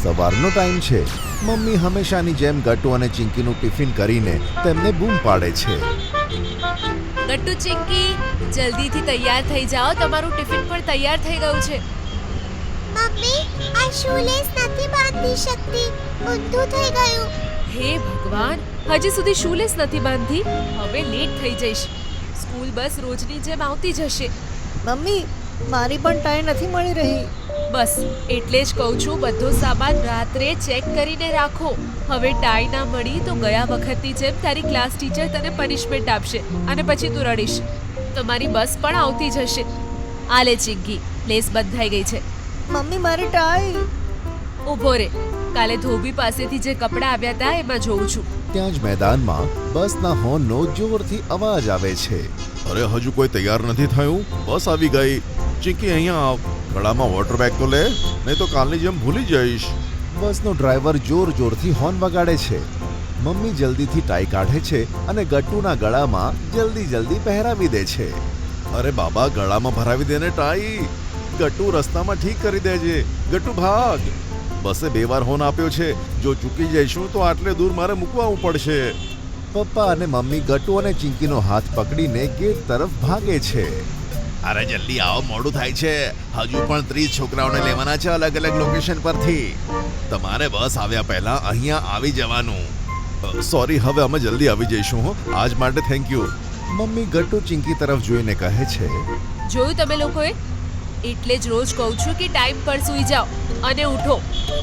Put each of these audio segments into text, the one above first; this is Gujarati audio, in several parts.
સવારનો ટાઈમ છે. મમ્મી હંમેશાની જેમ ગટ્ટુ અને ચિંકીનું ટિફિન કરીને તેમને બૂમ પાડે છે. ગટ્ટુ, ચિંકી, જલ્દીથી તૈયાર થઈ જાઓ, તમારું ટિફિન પણ તૈયાર થઈ ગયું છે. મમ્મી, આ શૂલેસ નથી બાંધી શકતી, ઊંધું થઈ ગયું. હે ભગવાન, હજી સુધી શૂલેસ નથી બાંધી. હવે લેટ થઈ જઈશ. સ્કૂલ બસ રોજની જેમ આવતી જશે. મમ્મી, મારી પણ ટાઈ નથી મળી રહી. બસ એટલે જ કહું છું, બધો સામાન રાત્રે ચેક કરીને રાખો. હવે ટાઈ ના મળી તો ગયા વખતની જેમ તારી ક્લાસ ટીચર તને પનિશમેન્ટ આપશે અને પછી તું રડીશ. તમારી બસ પણ આવતી જશે. આ લે ચિંકી, લેસ બંધાઈ ગઈ છે. મમ્મી, મારી ટાઈ. ઊભો રે, કાલે ધોબી પાસેથી જે કપડાં આવ્યા હતા એમાં જોઉં છું. ત્યાં જ મેદાનમાં બસના હોર્નનો જોરથી અવાજ આવે છે. અરે હજુ કોઈ તૈયાર નથી થયું, બસ આવી ગઈ. ચિંકી અહીંયા આવ, ગળામાં વોટર બેગ તો લે, નહીં તો કાલની જેમ ભૂલી જઈશ. બસનો ડ્રાઈવર જોરથી હોર્ન વગાડે છે. મમ્મી જલ્દીથી ટાઈ કાઢે છે અને ગટ્ટુના ગળામાં જલ્દી પહેરાવી દે છે. અરે બાબા, ગળામાં ભરાવી દે ને ટાઈ. ગટ્ટુ, રસ્તામાં ઠીક કરી દેજે. ગટ્ટુ, ભાગ. બસે 2 વાર હોર્ન આપ્યો છે. જો ચૂકી જઈશું તો આટલે દૂર મારે મૂકવું પડશે. પપ્પા અને મમ્મી ગટ્ટુ અને ચિંકીનો હાથ પકડીને ગેટ તરફ ભાગે છે. અરે જલ્દી આવો, મોડું થાય છે. હજુ પણ 30 છોકરાઓને લેવાના છે અલગ લોકેશન પરથી. તમારે બસ આવ્યા પહેલા અહીંયા આવી જવાનું. સોરી, હવે અમે જલ્દી આવી જઈશું. આજ માટે thank you. Mummy Gattu Chinki તરફ જોઈને કહે છે, જોયું તમે લોકોએ? એટલે જ રોજ કહું છું કે ટાઈમ પર સૂઈ જાઓ અને ઉઠો,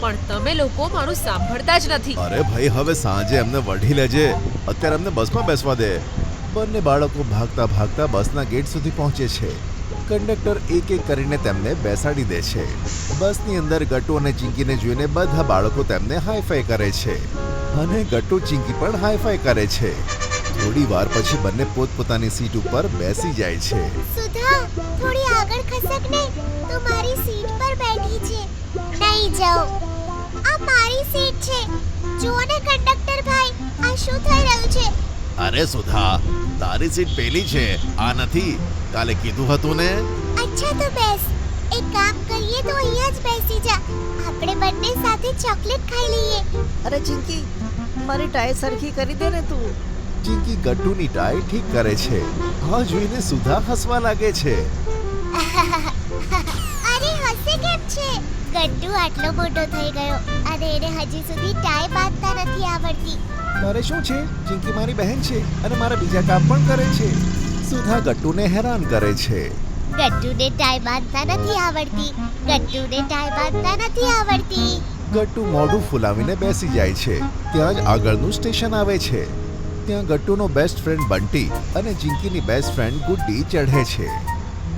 પણ તમે લોકો મારું સાંભળતા જ નથી. અરે ભાઈ, હવે સાંજે અમને વઢી લેજે, અત્યારે અમને બસમાં બેસવા દે. બંને બાળકો ભાગતા બસના ગેટ સુધી પહોંચે છે. કંડક્ટર એક કરીને તેમને બેસાડી દે છે. બસની અંદર ગટ્ટુ અને ચિંકીને જોઈને બધા બાળકો તેમને હાઈફાઈ કરે છે અને ગટ્ટુ ચિંકી પણ હાઈફાઈ કરે છે. થોડી વાર પછી બંને પોતપોતાની સીટ ઉપર બેસી જાય છે. સુધા, થોડી આગળ ખસક ને, તું મારી સીટ પર બેઠી છે. નહીં જાઓ, આ મારી સીટ છે. જુઓ ને કંડક્ટર ભાઈ, આ શું થઈ રહ્યું છે? અરે સુધા, તારી સીટ પેલી છે, આ નથી. કાલે કીધું હતું ને. અચ્છા તો બેસ. એક કામ કરીએ તો અહીંયા જ બેસી જા. આપણે બંને સાથે ચોકલેટ ખાઈ લઈએ. અરે ચિંકી, મારી ટાઈ સરખી કરી દે ને તું. ચિંકી ગટ્ટુની ટાઈ ઠીક કરે છે. આ જોઈને સુધા હસવા લાગે છે. અરે હસે કેમ છે? ગટ્ટુ આટલો મોટો થઈ ગયો અને એને હજી સુધી ટાઈ બાંધતા નથી આવડતી. તારે શું છે? ચિંકી મારી બહેન છે અને મારા બીજા કામ પણ કરે છે. સુધા ગટ્ટુને હેરાન કરે છે. ગટ્ટુને ટાઈ બાંધતા નથી આવડતી. ગટ્ટુને ટાઈ બાંધતા નથી આવડતી. ગટ્ટુ મોઢું ફૂલાવીને બેસી જાય છે. ત્યાં જ આગળનું સ્ટેશન આવે છે. ત્યાં ગટ્ટુનો બેસ્ટ ફ્રેન્ડ બંટી અને ચિંકીની બેસ્ટ ફ્રેન્ડ ગુડ્ડી ચઢે છે.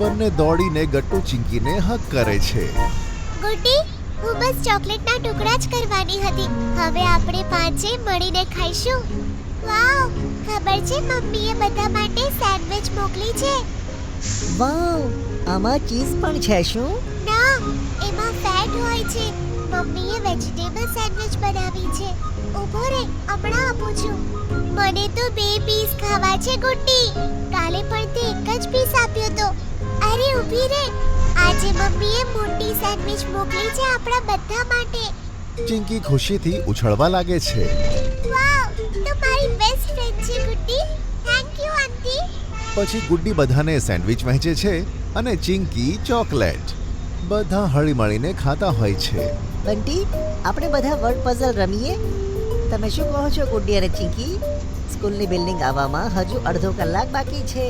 બંને દોડીને ગટ્ટુ ચિંકીને હગ કરે છે. ગુડ્ડી, હું બસ ચોકલેટના ટુકડા જ કરવાની હતી. હવે આપણે પાંચે મળીને ખાઈશું. વાવ, ખબર છે મમ્મીએ બધા માટે સેન્ડવિચ મોકલી છે. વાવ, આમાં ચીઝ પણ છે શું? ના, એમાં ફેટ હોય છે. મમ્મીએ વેજીટેબલ સેન્ડવિચ બનાવી છે. ઊભો રે, હમણાં આપું છું. મને તો 2 પીસ ખાવા છે ગુડ્ડી. કાલે પણ તે એક જ પીસ આપ્યો તો. અરે ઊભી રે, આજે મમ્મીએ મોટી સેન્ડવિચ મોકલી છે આપણા બધા માટે. ચિંકી ખુશીથી ઉછળવા લાગે છે. વાવ, તું મારી બેસ્ટ ફ્રેન્ડ છે ગુડ્ડી. થેન્ક યુ આંટી. પછી ગુડ્ડી બધાને સેન્ડવિચ વહેંચે છે અને ચિંકી ચોકલેટ. બધા હળીમળીને ખાતા હોય છે. બંટી, આપણે બધા વર્ડ પઝલ રમીએ. તમે શું કહો છો ગુડ્ડી અને ચિંકી? સ્કૂલની બિલ્ડિંગ આવવામાં હજુ અડધો કલાક બાકી છે.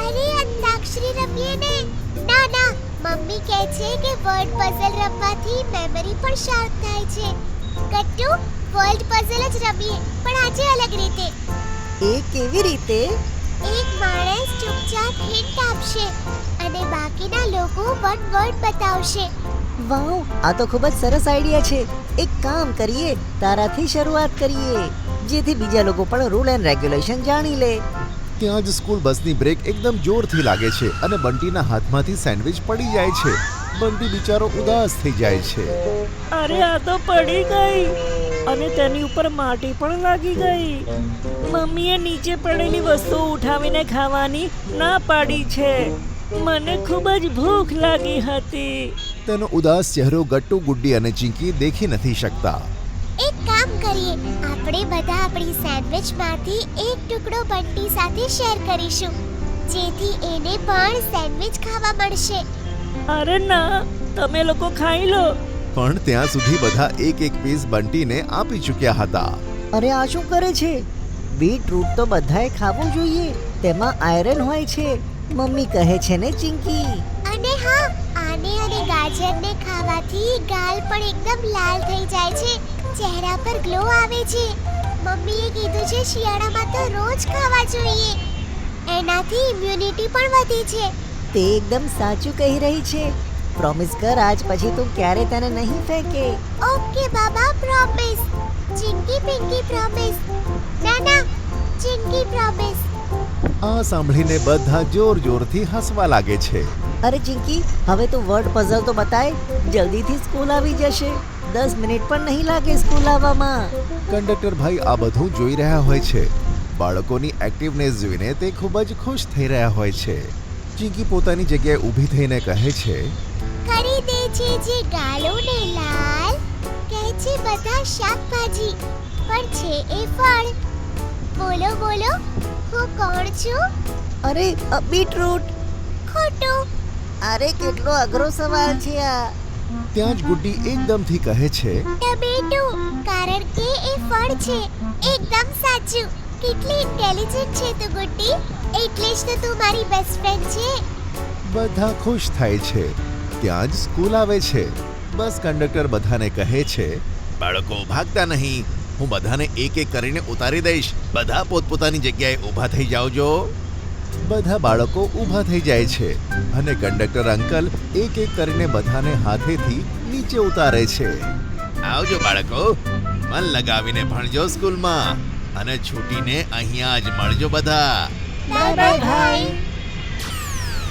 અરે અંતાક્ષરી રમીએ ને. ના, મમ્મી કહે છે કે વર્ડ પઝલ રમવાથી મેમરી પણ શાર્પ થાય છે. ગટ્ટુ, વર્ડ પઝલ જ રમીએ, પણ આજે અલગ રીતે. એ કેવી રીતે? એક માણસ ચૂપચાપ હિન્ટ આપશે અને બાકીના લોકો વન વર્ડ બતાવશે. વાવ, આ તો ખૂબ જ સરસ આઈડિયા છે. એક કામ કરીએ, તારાથી શરૂઆત કરીએ, જેથી બીજા લોકો પણ રૂલ એન્ડ રેગ્યુલેશન જાણી લે. ત્યાં જ સ્કૂલ બસની બ્રેક એકદમ જોરથી લાગે છે અને બંટીના હાથમાંથી સેન્ડવિચ પડી જાય છે. બંટી બિચારો ઉદાસ થઈ જાય છે. અરે આ તો પડી ગઈ અને તેની ઉપર માટી પણ લાગી ગઈ. મમ્મીએ નીચે પડેલી વસ્તુ ઉઠાવીને ખાવાની ના પાડી છે. મને ખૂબ જ ભૂખ લાગી હતી. તેનો ઉદાસ ચહેરો ગટ્ટુ, ગુડ્ડી અને ચિંકી દેખી નથી શકતા. એક કામ કરીએ, આપણે બધા આપણી સેન્ડવિચમાંથી એક ટુકડો બંટી સાથે શેર કરીશું, જેથી એને પણ સેન્ડવિચ ખાવા મળશે. અરે ના, તમે લોકો ખાઈ લો. પણ ત્યાં સુધી બધા એક એક પીસ બંટીને આપી ચૂક્યા હતા. અરે આ શું કરે છે? બીટરૂટ તો બધાએ ખાવું જોઈએ, તેમાં આયરન હોય છે, મમ્મી કહે છે ને ચિંકી. અને હા, આને અને ગાજરને ખાવાથી ગાલ પણ એકદમ લાલ થઈ જાય છે, ચહેરા પર ગ્લો આવે છે. મમ્મીએ કીધું છે શિયાળામાં તો રોજ ખાવા જોઈએ, એનાથી ઇમ્યુનિટી પણ વધે છે. તે એકદમ સાચું કહી રહી છે. પ્રોમિસ કર, આજ પછી તું ક્યારે તેને નહીં ફેંકે. ઓકે બાબા, પ્રોમિસ. ચિંકી પિંકી પ્રોમિસ. ના ના, ચિંકી પ્રોમિસ. આ સાંભળીને બધા જોર જોરથી હસવા લાગે છે. અરે ચિંકી, હવે તું વર્ડ પઝલ તો બતાય, જલ્દીથી સ્કૂલ આવી જશે. 10 મિનિટ પણ નહીં લાગે સ્કૂલ આવવામાં. કંડક્ટર ભાઈ આ બધું જોઈ રહ્યા હોય છે. બાળકોની એક્ટિવનેસ જોઈને તે ખૂબ જ ખુશ થઈ રહ્યા હોય છે. ચિંકી પોતાની જગ્યાએ ઊભી થઈને કહે છે, કરી દે છે જે ગાલોને લાલ, કહે છે બધા શાકભાજી, પણ છે એ ફળ. બોલો બોલો, હું કોણ છું? અરે બીટરૂટ. ખોટું. અરે કેટલો અઘરો સવાલ છે આ. ત્યાં જ ગુડ્ડી એકદમથી કહે છે, ટમેટું, કારણ કે એ ફળ છે. એકદમ સાચું. કેટલી ઇન્ટેલિજન્ટ છે તું ગુડ્ડી, એટલે જ તો તું મારી બેસ્ટ ફ્રેન્ડ છે. બધા ખુશ થાય છે. ત્યાં જ સ્કૂલ આવે છે. બસ કંડક્ટર બધાને કહે છે, બાળકો ભાગતા નહીં, હું બધાને એક એક કરીને ઉતારી દઈશ. બધા પોતપોતાની જગ્યાએ ઊભા થઈ જાવજો. બધા બાળકો ઊભા થઈ જાય છે અને કંડક્ટર અંકલ એક એક કરીને બધાને હાથેથી નીચે ઉતારે છે. આવજો બાળકો, મન લગાવીને ભણજો સ્કૂલમાં અને છૂટીને અહીંયા જ મળજો બધા. બાય બાય ભાઈ.